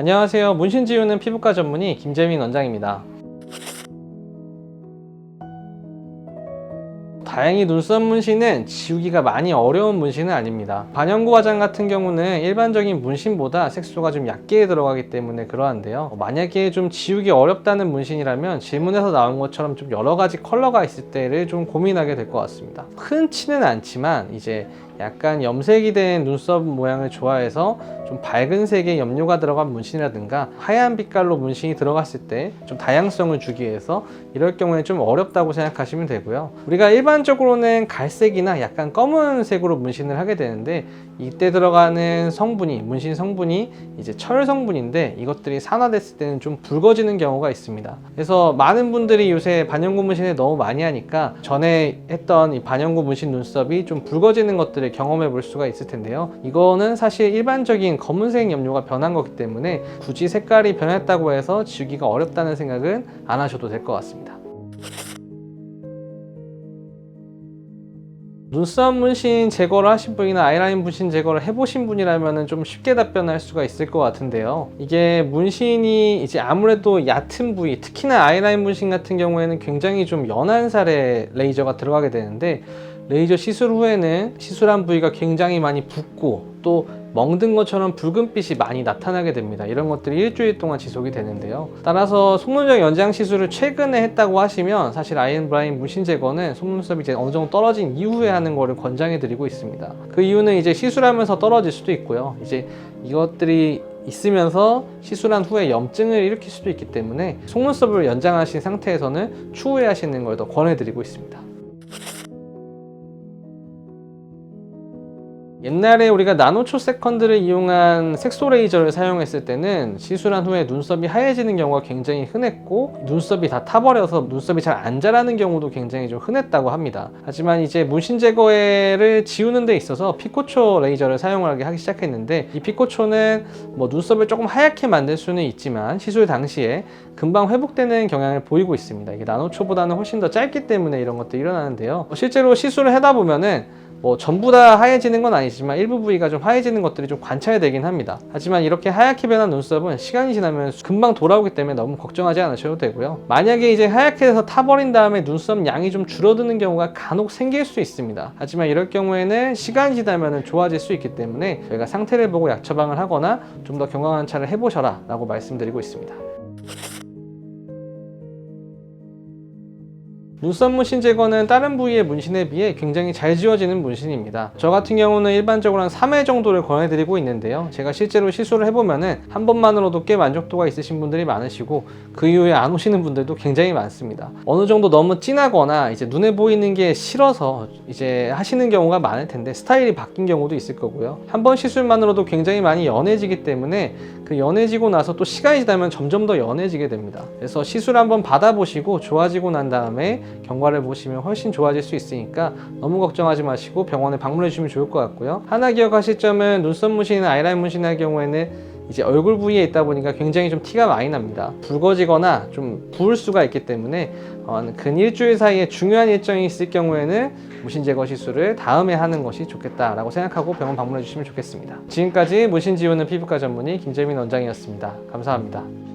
안녕하세요. 문신 지우는 피부과 전문의 김재민 원장입니다. 다행히 눈썹 문신은 지우기가 많이 어려운 문신은 아닙니다. 반영구 화장 같은 경우는 일반적인 문신보다 색소가 좀 얕게 들어가기 때문에 그러한데요. 만약에 좀 지우기 어렵다는 문신이라면 질문에서 나온 것처럼 좀 여러 가지 컬러가 있을 때를 좀 고민하게 될 것 같습니다. 흔치는 않지만 이제 약간 염색이 된 눈썹 모양을 좋아해서 좀 밝은 색의 염료가 들어간 문신이라든가 하얀 빛깔로 문신이 들어갔을 때 좀 다양성을 주기 위해서 이럴 경우에 좀 어렵다고 생각하시면 되고요. 우리가 일반적으로는 갈색이나 약간 검은색으로 문신을 하게 되는데 이때 들어가는 성분이 문신 성분이 이제 철 성분인데 이것들이 산화됐을 때는 좀 붉어지는 경우가 있습니다. 그래서 많은 분들이 요새 반영구 문신을 너무 많이 하니까 전에 했던 이 반영구 문신 눈썹이 좀 붉어지는 것들을 경험해 볼 수가 있을 텐데요. 이거는 사실 일반적인 검은색 염료가 변한 거기 때문에 굳이 색깔이 변했다고 해서 지우기가 어렵다는 생각은 안 하셔도 될 것 같습니다. 눈썹 문신 제거를 하신 분이나 아이라인 문신 제거를 해보신 분이라면 좀 쉽게 답변할 수가 있을 것 같은데요. 이게 문신이 이제 아무래도 얕은 부위, 특히나 아이라인 문신 같은 경우에는 굉장히 좀 연한 살에 레이저가 들어가게 되는데 레이저 시술 후에는 시술한 부위가 굉장히 많이 붓고 또 멍든 것처럼 붉은빛이 많이 나타나게 됩니다. 이런 것들이 일주일 동안 지속이 되는데요. 따라서 속눈썹 연장 시술을 최근에 했다고 하시면 사실 아이라인 문신 제거는 속눈썹이 이제 어느 정도 떨어진 이후에 하는 거를 권장해 드리고 있습니다. 그 이유는 이제 시술하면서 떨어질 수도 있고요. 이제 이것들이 있으면서 시술한 후에 염증을 일으킬 수도 있기 때문에 속눈썹을 연장하신 상태에서는 추후에 하시는 걸 더 권해드리고 있습니다. 옛날에 우리가 나노초 세컨드를 이용한 색소 레이저를 사용했을 때는 시술한 후에 눈썹이 하얘지는 경우가 굉장히 흔했고 눈썹이 다 타버려서 눈썹이 잘 안 자라는 경우도 굉장히 좀 흔했다고 합니다. 하지만 이제 문신 제거를 지우는 데 있어서 피코초 레이저를 하기 시작했는데 이 피코초는 뭐 눈썹을 조금 하얗게 만들 수는 있지만 시술 당시에 금방 회복되는 경향을 보이고 있습니다. 이게 나노초보다는 훨씬 더 짧기 때문에 이런 것들이 일어나는데요. 실제로 시술을 하다 보면은 뭐 전부 다 하얘지는 건 아니지만 일부 부위가 좀 하얘지는 것들이 좀 관찰되긴 합니다. 하지만 이렇게 하얗게 변한 눈썹은 시간이 지나면 금방 돌아오기 때문에 너무 걱정하지 않으셔도 되고요. 만약에 이제 하얗게 돼서 타버린 다음에 눈썹 양이 좀 줄어드는 경우가 간혹 생길 수 있습니다. 하지만 이럴 경우에는 시간이 지나면 좋아질 수 있기 때문에 저희가 상태를 보고 약 처방을 하거나 좀 더 경과관찰을 해보셔라 라고 말씀드리고 있습니다. 눈썹 문신 제거는 다른 부위의 문신에 비해 굉장히 잘 지워지는 문신입니다. 저 같은 경우는 일반적으로 한 3회 정도를 권해드리고 있는데요. 제가 실제로 시술을 해보면은 한 번만으로도 꽤 만족도가 있으신 분들이 많으시고 그 이후에 안 오시는 분들도 굉장히 많습니다. 어느 정도 너무 진하거나 이제 눈에 보이는 게 싫어서 이제 하시는 경우가 많을 텐데 스타일이 바뀐 경우도 있을 거고요. 한 번 시술만으로도 굉장히 많이 연해지기 때문에 그 연해지고 나서 또 시간이 지나면 점점 더 연해지게 됩니다. 그래서 시술 한번 받아보시고 좋아지고 난 다음에 경과를 보시면 훨씬 좋아질 수 있으니까 너무 걱정하지 마시고 병원에 방문해 주시면 좋을 것 같고요. 하나 기억하실 점은 눈썹 문신이나 아이라인 문신 할 경우에는 이제 얼굴 부위에 있다 보니까 굉장히 좀 티가 많이 납니다. 붉어지거나 좀 부을 수가 있기 때문에 근 일주일 사이에 중요한 일정이 있을 경우에는 문신 제거 시술을 다음에 하는 것이 좋겠다라고 생각하고 병원 방문해 주시면 좋겠습니다. 지금까지 문신 지우는 피부과 전문의 김재민 원장이었습니다. 감사합니다.